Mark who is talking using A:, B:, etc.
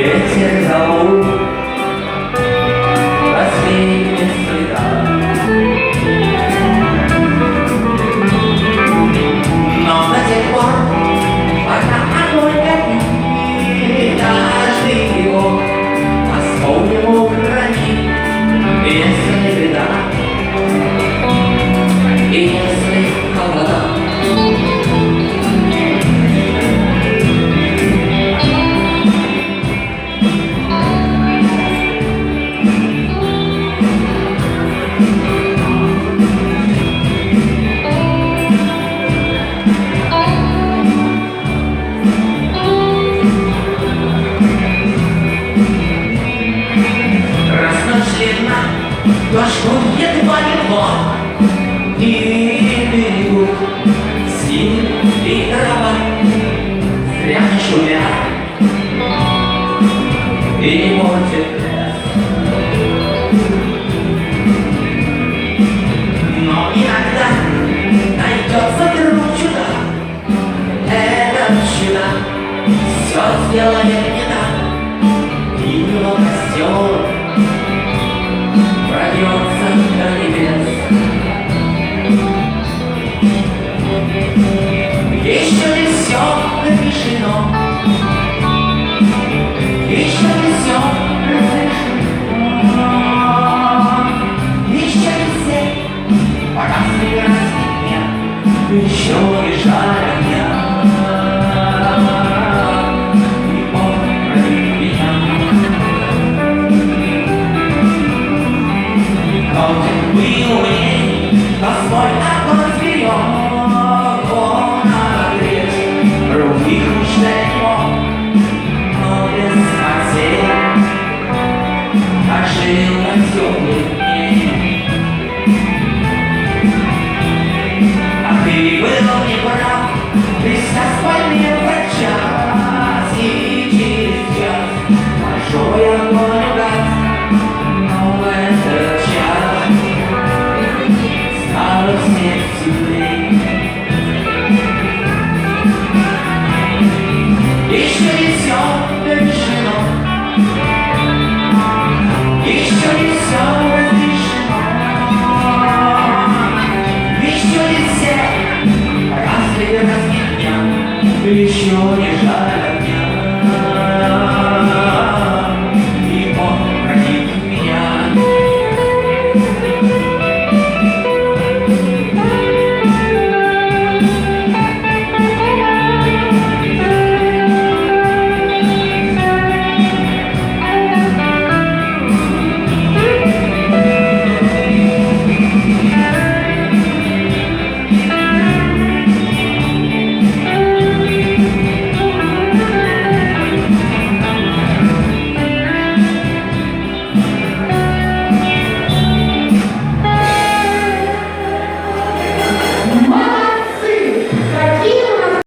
A: Ветер зовут последних следах, но до тех пор, пока огонь горит, каждый его по-своему хранит. Если беда, и если холода, дождь едва не и берегут сил и трава, зря не шумят и не морчат лес. Но иногда найдется друг чудак, этот чудак все сделает